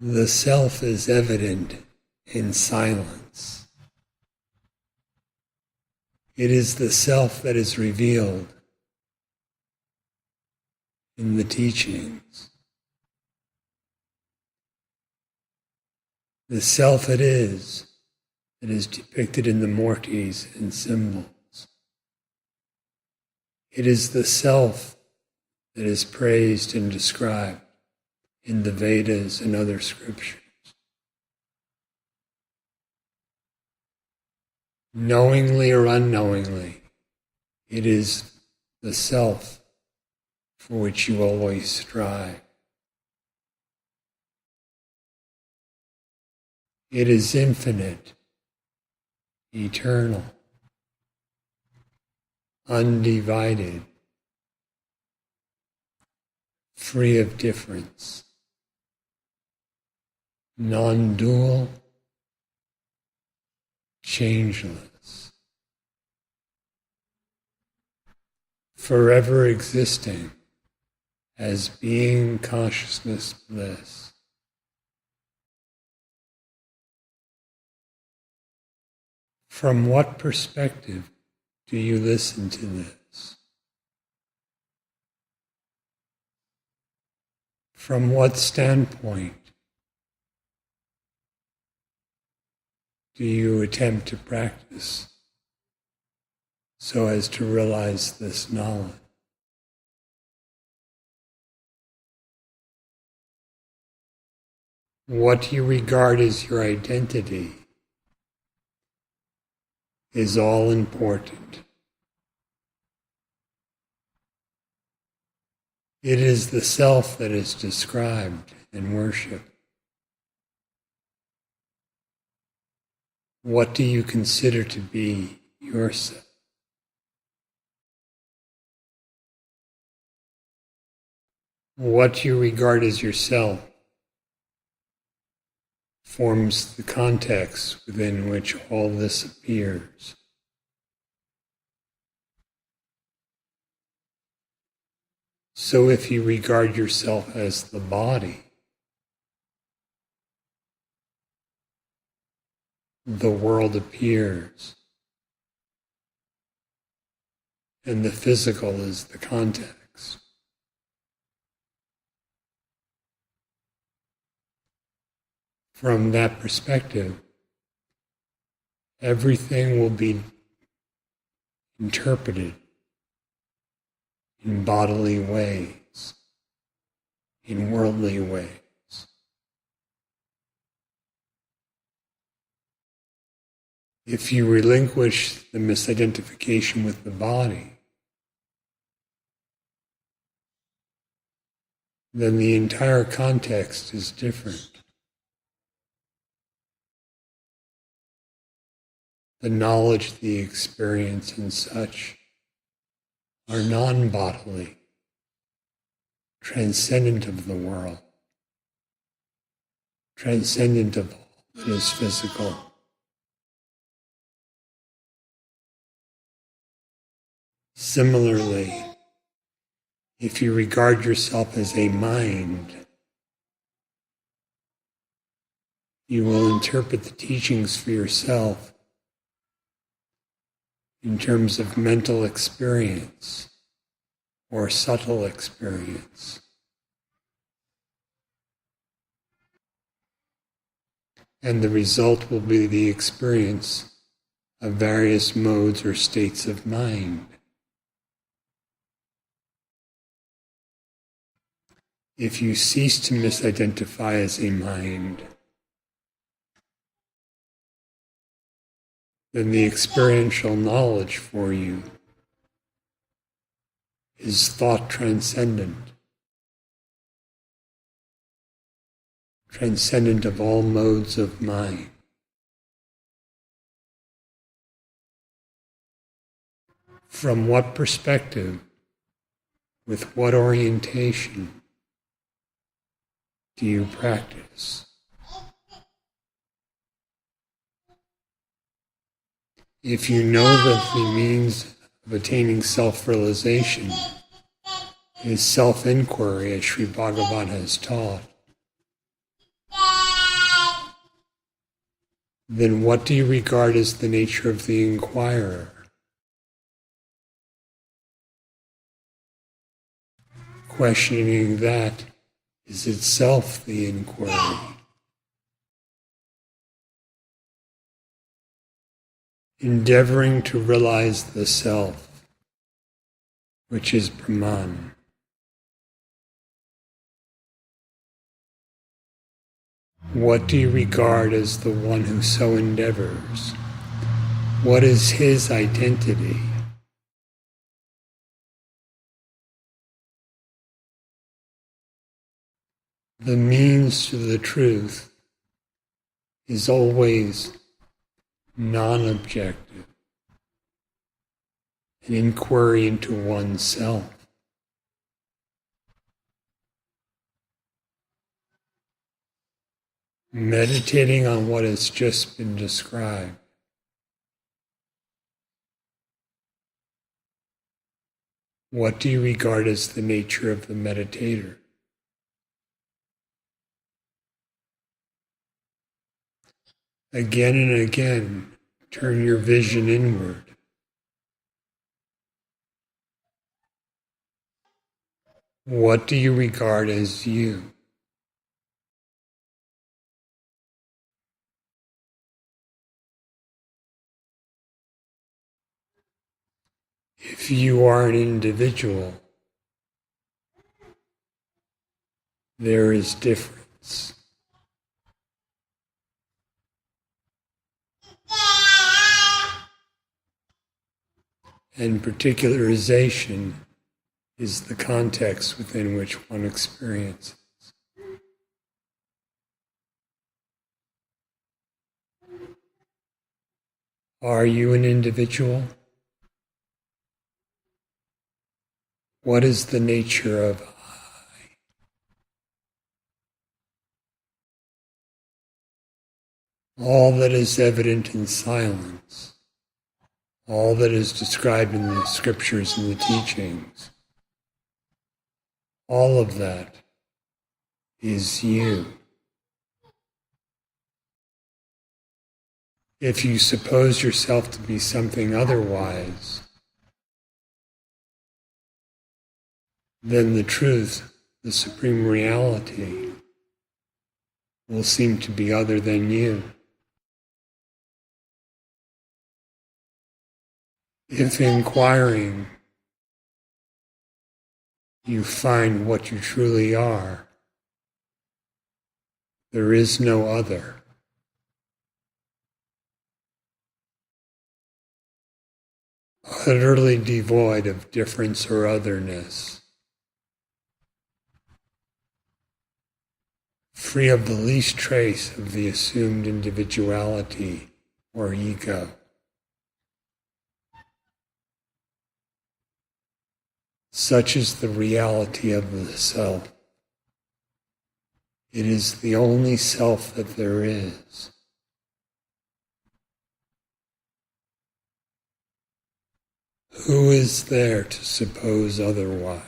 The self is evident in silence. It is the self that is revealed in the teachings. The self it is that is depicted in the Murtis and symbols. It is the self that is praised and described in the Vedas and other scriptures. Knowingly or unknowingly, it is the self for which you always strive. It is infinite, eternal, undivided, free of difference, non-dual, changeless, forever existing as being consciousness bliss. From what perspective do you listen to this? From what standpoint do you attempt to practice so as to realize this knowledge? What you regard as your identity is all important. It is the self that is described and worshipped. What do you consider to be yourself? What you regard as yourself forms the context within which all this appears. So if you regard yourself as the body, the world appears, and the physical is the context. From that perspective, everything will be interpreted in bodily ways, in worldly ways. If you relinquish the misidentification with the body, then the entire context is different. The knowledge, the experience, and such are non-bodily, transcendent of the world, transcendent of all that is physical. Similarly, if you regard yourself as a mind, you will interpret the teachings for yourself in terms of mental experience or subtle experience. And the result will be the experience of various modes or states of mind. If you cease to misidentify as a mind, then the experiential knowledge for you is thought transcendent, transcendent of all modes of mind. From what perspective, with what orientation do you practice? If you know that the means of attaining self-realization is self-inquiry, as Sri Bhagavan has taught, then what do you regard as the nature of the inquirer? Questioning that is itself the inquiry. Endeavoring to realize the self, which is Brahman. What do you regard as the one who so endeavors? What is his identity? The means to the truth is always non-objective, an inquiry into oneself. Meditating on what has just been described. What do you regard as the nature of the meditator? Again and again, turn your vision inward. What do you regard as you? If you are an individual, there is difference. And particularization is the context within which one experiences. Are you an individual? What is the nature of I? All that is evident in silence, all that is described in the scriptures and the teachings, all of that is you. If you suppose yourself to be something otherwise, then the truth, the supreme reality, will seem to be other than you. If inquiring, you find what you truly are, there is no other. Utterly devoid of difference or otherness, free of the least trace of the assumed individuality or ego. Such is the reality of the self. It is the only self that there is. Who is there to suppose otherwise?